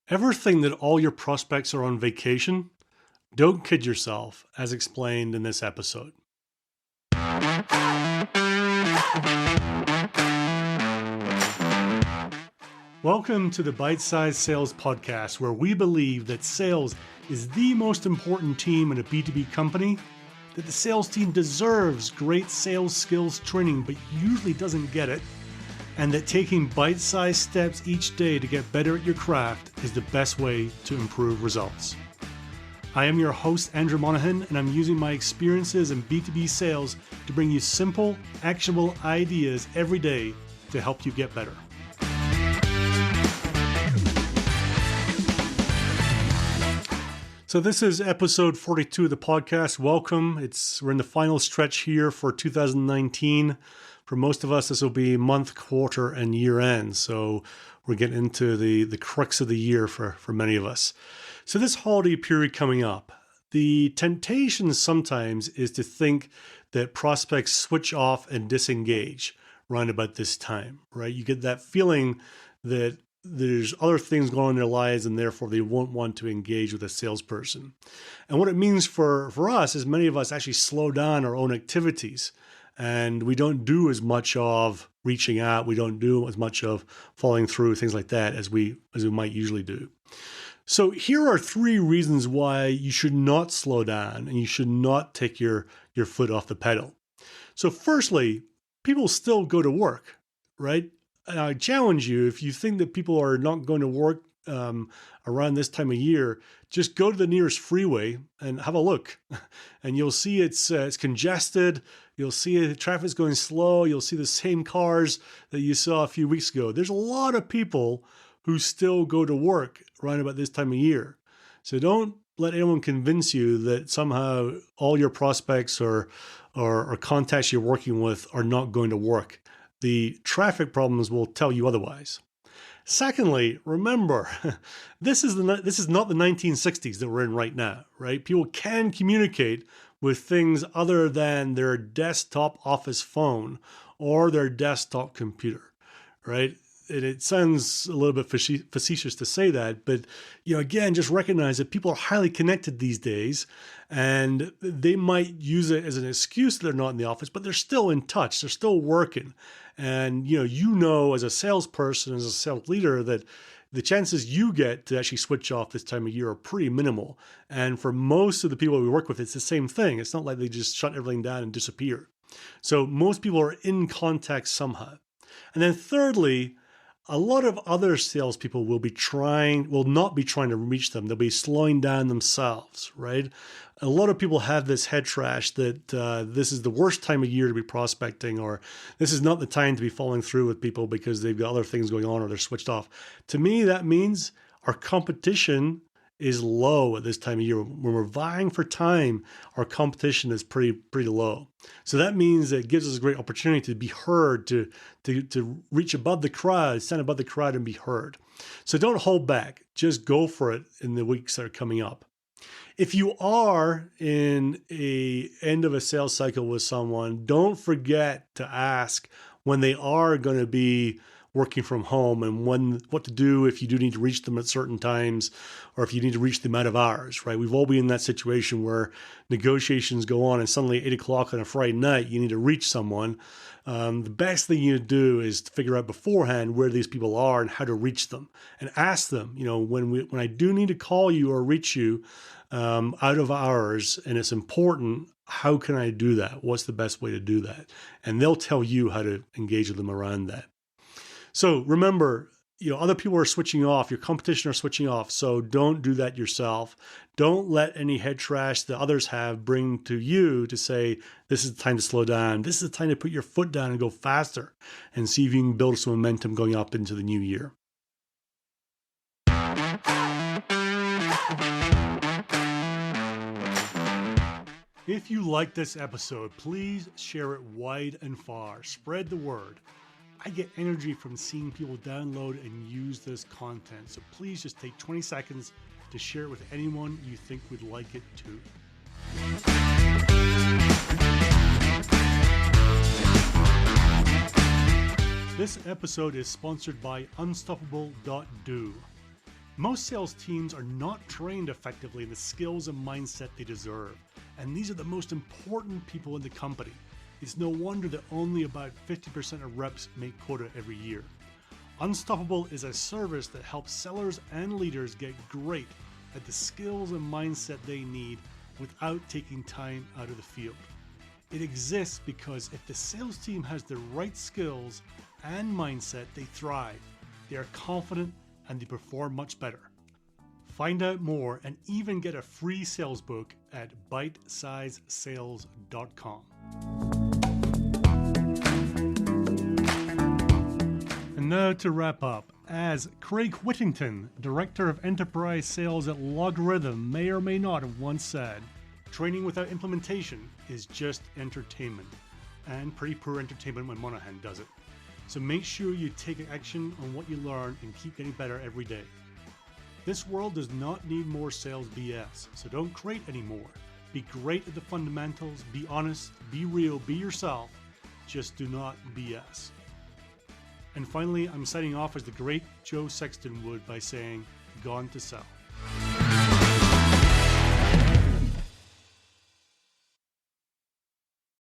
Ever think that all your prospects are on vacation? Don't kid yourself, as explained in this episode. Welcome to the Bite Size Sales Podcast, where we believe that sales is the most important team in a B2B company, that the sales team deserves great sales skills training but usually doesn't get it, and that taking bite-sized steps each day to get better at your craft is the best way to improve results. I am your host, Andrew Monaghan, and I'm using my experiences in B2B sales to bring you simple, actionable ideas every day to help you get better. So this is episode 42 of the podcast. Welcome. We're in the final stretch here for 2019. For most of us, this will be month, quarter, and year end. So we're getting into the crux of the year for many of us. So this holiday period coming up, the temptation sometimes is to think that prospects switch off and disengage around about this time, right? You get that feeling that there's other things going on in their lives and therefore they won't want to engage with a salesperson. And what it means for us is many of us actually slow down our own activities. And we don't do as much of reaching out. We don't do as much of following through, things like that, as we might usually do. So here are 3 reasons why you should not slow down and you should not take your foot off the pedal. So firstly, people still go to work, right? And I challenge you, if you think that people are not going to work around this time of year, just go to the nearest freeway and have a look. And you'll see it's congested. You'll see the traffic's going slow. You'll see the same cars that you saw a few weeks ago. There's a lot of people who still go to work around about this time of year. So don't let anyone convince you that somehow all your prospects or contacts you're working with are not going to work. The traffic problems will tell you otherwise. Secondly, remember, this is not the 1960s that we're in right now, right? People can communicate with things other than their desktop office phone or their desktop computer, right? And it sounds a little bit facetious to say that, but again, just recognize that people are highly connected these days, and they might use it as an excuse that they're not in the office, but they're still in touch. They're still working, and as a salesperson, as a sales leader, that the chances you get to actually switch off this time of year are pretty minimal. And for most of the people we work with, it's the same thing. It's not like they just shut everything down and disappear. So most people are in contact somehow. And then thirdly, a lot of other salespeople will not be trying to reach them. They'll be slowing down themselves, right? A lot of people have this head trash that this is the worst time of year to be prospecting, or this is not the time to be following through with people because they've got other things going on or they're switched off. To me, that means our competition is low at this time of year. When we're vying for time, our competition is pretty low. So that means it gives us a great opportunity to be heard, to reach above the crowd, stand above the crowd and be heard. So don't hold back. Just go for it in the weeks that are coming up. If you are in a end of a sales cycle with someone, don't forget to ask when they are going to be working from home and what to do if you do need to reach them at certain times or if you need to reach them out of hours, right? We've all been in that situation where negotiations go on and suddenly at 8 o'clock on a Friday night, you need to reach someone. The best thing you do is to figure out beforehand where these people are and how to reach them and ask them, when I do need to call you or reach you out of hours and it's important, how can I do that? What's the best way to do that? And they'll tell you how to engage with them around that. So remember, other people are switching off, your competition are switching off. So don't do that yourself. Don't let any head trash that others have bring to you to say, this is the time to slow down. This is the time to put your foot down and go faster and see if you can build some momentum going up into the new year. If you like this episode, please share it wide and far. Spread the word. I get energy from seeing people download and use this content. So please just take 20 seconds to share it with anyone you think would like it too. This episode is sponsored by Unstoppable.do. Most sales teams are not trained effectively in the skills and mindset they deserve, and these are the most important people in the company. It's no wonder that only about 50% of reps make quota every year. Unstoppable is a service that helps sellers and leaders get great at the skills and mindset they need without taking time out of the field. It exists because if the sales team has the right skills and mindset, they thrive, they are confident, and they perform much better. Find out more and even get a free sales book at bitesizesales.com. And now to wrap up, as Craig Whittington, Director of Enterprise Sales at LogRhythm, may or may not have once said, training without implementation is just entertainment, and pretty poor entertainment when Monahan does it. So make sure you take action on what you learn and keep getting better every day. This world does not need more sales BS, so don't create any more. Be great at the fundamentals, be honest, be real, be yourself, just do not BS. And finally, I'm signing off as the great Joe Sexton would by saying, gone to sell.